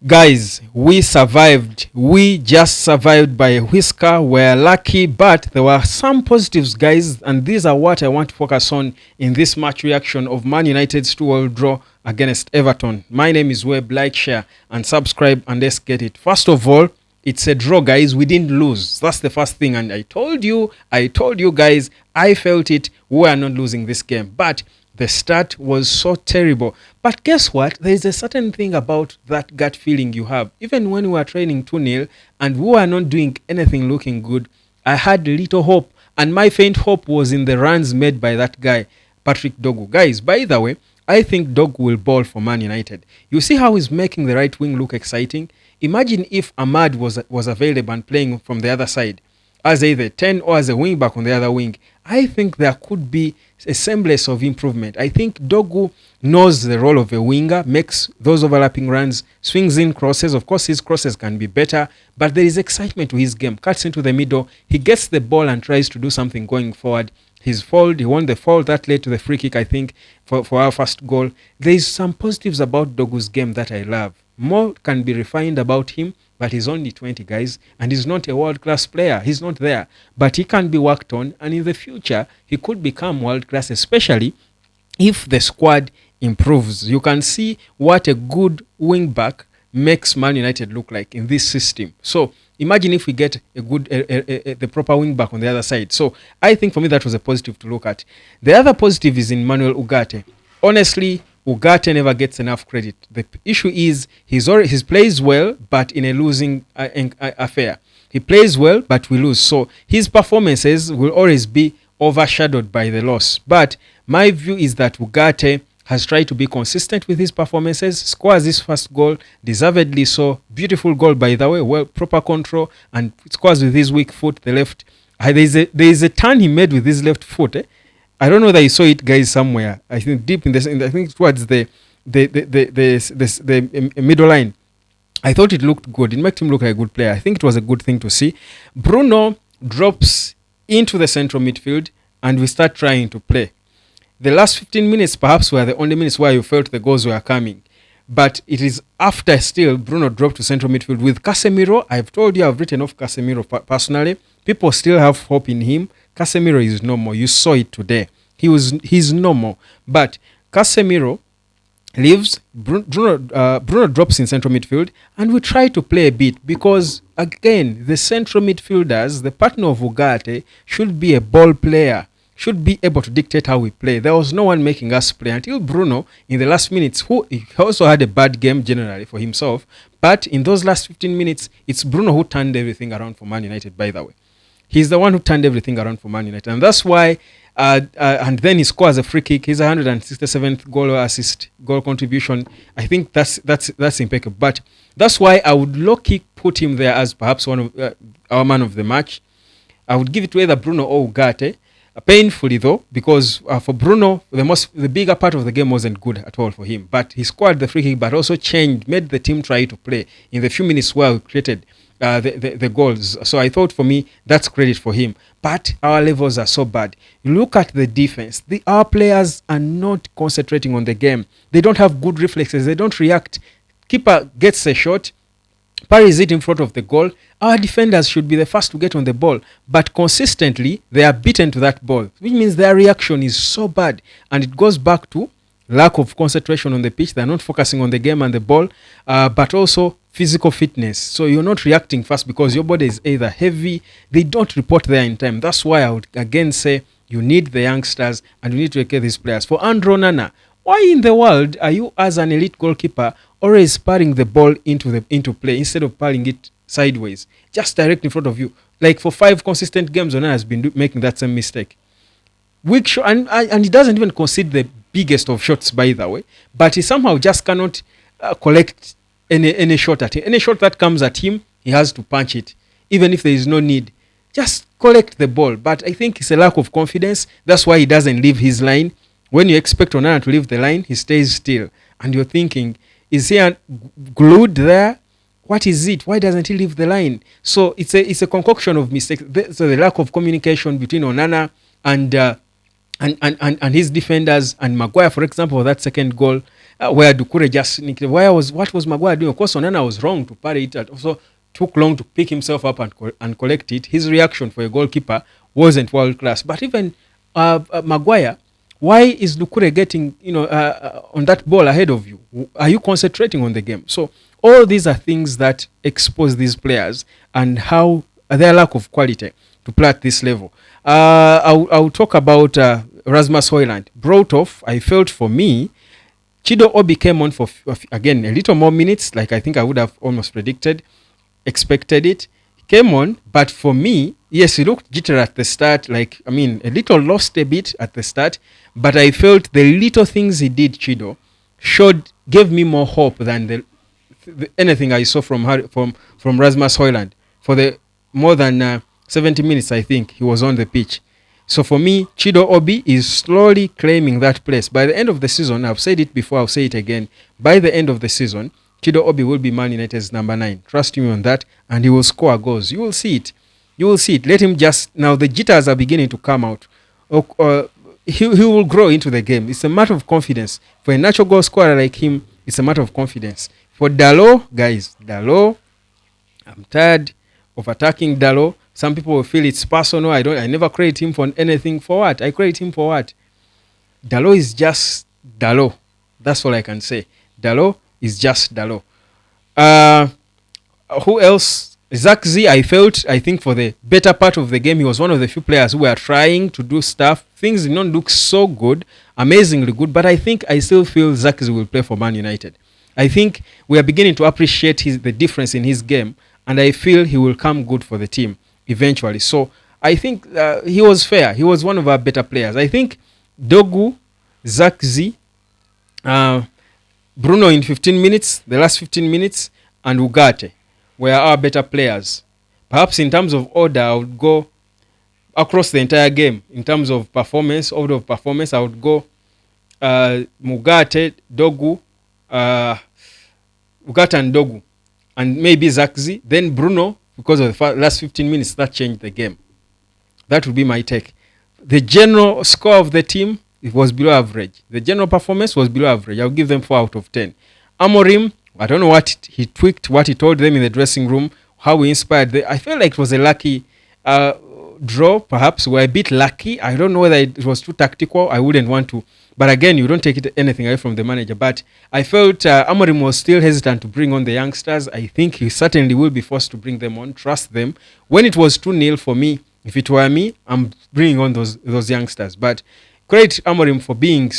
Guys, we survived. We just survived by a whisker. We're lucky, but there were some positives, guys, and these are what I want to focus on in this match reaction of Man United's 2-2 draw against Everton. My name is Webb. Like, share, and subscribe, and let's get it. First of all, it's a draw, guys. We didn't lose. That's the first thing, and I told you guys, I felt it. We are not losing this game, but the start was so terrible. But guess what? There is a certain thing about that gut feeling you have. Even when we were training 2-0 and we were not doing anything looking good, I had little hope. And my faint hope was in the runs made by that guy, Patrick Dorgu. Guys, by the way, I think Dorgu will ball for Man United. You see how he's making the right wing look exciting? Imagine if Ahmad was available and playing from the other side as either 10 or as a wing back on the other wing. I think there could be a semblance of improvement. I think Dorgu knows the role of a winger, makes those overlapping runs, swings in crosses. Of course, his crosses can be better, but there is excitement to his game. Cuts into the middle, he gets the ball and tries to do something going forward. He won the foul that led to the free kick, I think, for our first goal. There is some positives about Dorgu's game that I love. More can be refined about him, but he's only 20, guys, and he's not a world-class player. He's not there, but he can be worked on, and in the future, he could become world-class, especially if the squad improves. You can see what a good wing-back makes Man United look like in this system. So imagine if we get the proper wing-back on the other side. So I think for me that was a positive to look at. The other positive is in Manuel Ugarte. Honestly, Ugarte never gets enough credit. The issue is he plays well, but in a losing affair. He plays well, but we lose. So his performances will always be overshadowed by the loss. But my view is that Ugarte has tried to be consistent with his performances, scores his first goal, deservedly so. Beautiful goal, by the way, well, proper control, and scores with his weak foot, the left. There is a turn he made with his left foot. I don't know whether you saw it, guys, somewhere. I think deep I think towards the middle line. I thought it looked good. It made him look like a good player. I think it was a good thing to see. Bruno drops into the central midfield, and we start trying to play. The last 15 minutes perhaps were the only minutes where you felt the goals were coming. But it is after still Bruno dropped to central midfield with Casemiro. I've told you I've written off Casemiro personally. People still have hope in him. Casemiro is normal. You saw it today. He's normal. But Casemiro leaves. Bruno drops in central midfield, and we try to play a bit because, again, the central midfielders, the partner of Ugarte, should be a ball player, should be able to dictate how we play. There was no one making us play until Bruno in the last minutes, who he also had a bad game generally for himself. But in those last 15 minutes, it's Bruno who turned everything around for Man United, by the way. He's the one who turned everything around for Man United. And that's why, and then he scores a free kick. His 167th goal contribution. I think that's impeccable. But that's why I would low-key put him there as perhaps one of our man of the match. I would give it to either Bruno or Ugarte. Painfully though, because for Bruno, the bigger part of the game wasn't good at all for him. But he scored the free kick, but also made the team try to play in the few minutes where we created the goals. So I thought for me, that's credit for him. But our levels are so bad. You look at the defense. Our players are not concentrating on the game. They don't have good reflexes. They don't react. Keeper gets a shot, parries it in front of the goal. Our defenders should be the first to get on the ball, but consistently they are beaten to that ball, which means their reaction is so bad, and it goes back to lack of concentration on the pitch. They're not focusing on the game and the ball, but also physical fitness. So you're not reacting fast because your body is either heavy. They don't report there in time. That's why I would again say you need the youngsters and you need to get these players. For Andro Nana, why in the world are you, as an elite goalkeeper, always parrying the ball into play instead of parrying it sideways, just directly in front of you? Like for 5 consistent games, Onana has been making that same mistake. Weak shot, and he doesn't even concede the biggest of shots, by the way, but he somehow just cannot collect any shot at him. Any shot that comes at him, he has to punch it, even if there is no need. Just collect the ball. But I think it's a lack of confidence. That's why he doesn't leave his line. When you expect Onana to leave the line, he stays still, and you're thinking, is he glued there? What is it? Why doesn't he leave the line? So it's a concoction of mistakes. So the lack of communication between Onana and his defenders and Maguire, for example, that second goal. where Doucouré just nicked. What was Maguire doing? Of course, Onana was wrong to parry it. It also took long to pick himself up and collect it. His reaction for a goalkeeper wasn't world class. But even Maguire, why is Doucouré getting on that ball ahead of you? Are you concentrating on the game? So all these are things that expose these players and how their lack of quality to play at this level. I'll talk about Rasmus Højlund. Brought off, I felt for me, Chido Obi came on for, again, a little more minutes, like I think I would have almost expected it. He came on, but for me, yes, he looked jittery at the start, a little lost a bit at the start, but I felt the little things he did, Chido, gave me more hope than anything I saw from Rasmus Højlund. For the more than 70 minutes, I think, he was on the pitch. So for me, Chido Obi is slowly claiming that place. By the end of the season, I've said it before, I'll say it again. By the end of the season, Chido Obi will be Man United's number 9. Trust me on that. And he will score goals. You will see it. Let him now the jitters are beginning to come out. He will grow into the game. It's a matter of confidence. For a natural goal scorer like him, it's a matter of confidence. For Dalot, I'm tired of attacking Dalot. Some people will feel it's personal. I never credit him for anything. For what? I credit him for what? Dalot is just Dalot. That's all I can say. Dalot is just Dalot. Who else? Zakzi, I think for the better part of the game, he was one of the few players who were trying to do stuff. Things did not look so good, amazingly good, but I still feel Zakzi will play for Man United. I think we are beginning to appreciate the difference in his game, and I feel he will come good for the team eventually. So I think he was fair. He was one of our better players. I think Dorgu, Zakzi, Bruno in 15 minutes, the last 15 minutes, and Ugarte were our better players. Perhaps in terms of order, I would go across the entire game. In terms of order of performance, I would go Ugarte and Dorgu, and maybe Zakzi, then Bruno, because of the last 15 minutes, that changed the game. That would be my take. The general score of the team, it was below average. The general performance was below average. I'll give them 4 out of 10. Amorim, I don't know what he tweaked, what he told them in the dressing room, how he inspired them. I felt like it was a lucky draw, perhaps. We were a bit lucky. I don't know whether it was too tactical. I wouldn't want to. But again, you don't take anything away from the manager. But I felt Amorim was still hesitant to bring on the youngsters. I think he certainly will be forced to bring them on, trust them. When it was 2-0 for me, if it were me, I'm bringing on those youngsters. But credit Amorim for being,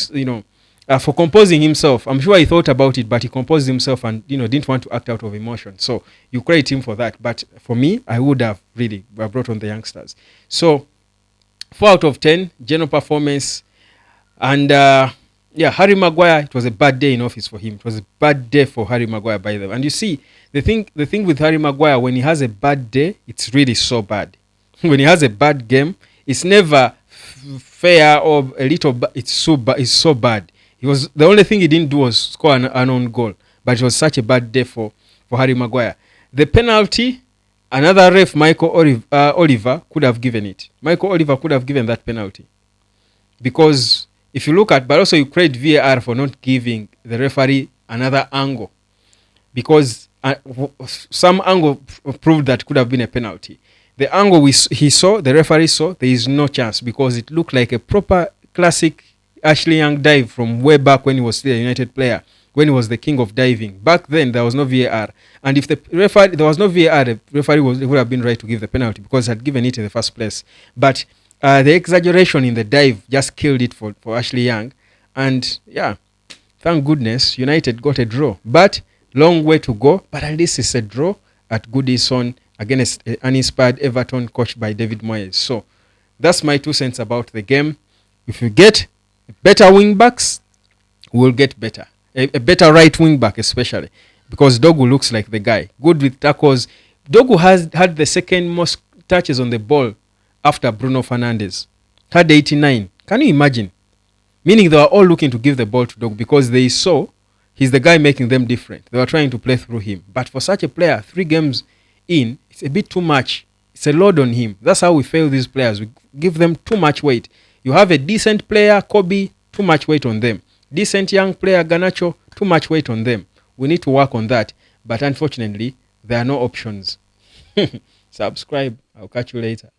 for composing himself. I'm sure he thought about it, but he composed himself and, didn't want to act out of emotion. So you credit him for that. But for me, I would have really brought on the youngsters. So 4 out of 10, general performance. And Harry Maguire, it was a bad day in office for him. It was a bad day for Harry Maguire, by the way. And you see, the thing with Harry Maguire, when he has a bad day, it's really so bad. When he has a bad game, it's never fair or a little bad. It's so bad. The only thing he didn't do was score an own goal. But it was such a bad day for Harry Maguire. The penalty, another ref, Michael Oliver, could have given it. Michael Oliver could have given that penalty. Because if you look at, but also you credit VAR for not giving the referee another angle. Because some angle proved that could have been a penalty. The angle the referee saw, there is no chance because it looked like a proper classic Ashley Young dive from way back when he was still a United player, when he was the king of diving. Back then, there was no VAR. And if there was no VAR, the referee would have been right to give the penalty because he had given it in the first place. But the exaggeration in the dive just killed it for Ashley Young. And thank goodness United got a draw. But long way to go. But at least it's a draw at Goodison against an uninspired Everton coached by David Moyes. So that's my 2 cents about the game. If you get better wing backs, we'll get better. A better right wing back especially. Because Dorgu looks like the guy. Good with tackles. Dorgu has had the second most touches on the ball after Bruno Fernandes. Had 89. Can you imagine? Meaning they were all looking to give the ball to Dorgu because they saw he's the guy making them different. They were trying to play through him. But for such a player, 3 games in, it's a bit too much. It's a load on him. That's how we fail these players. We give them too much weight. You have a decent player, Kobe, too much weight on them. Decent young player, Garnacho, too much weight on them. We need to work on that. But unfortunately, there are no options. Subscribe. I'll catch you later.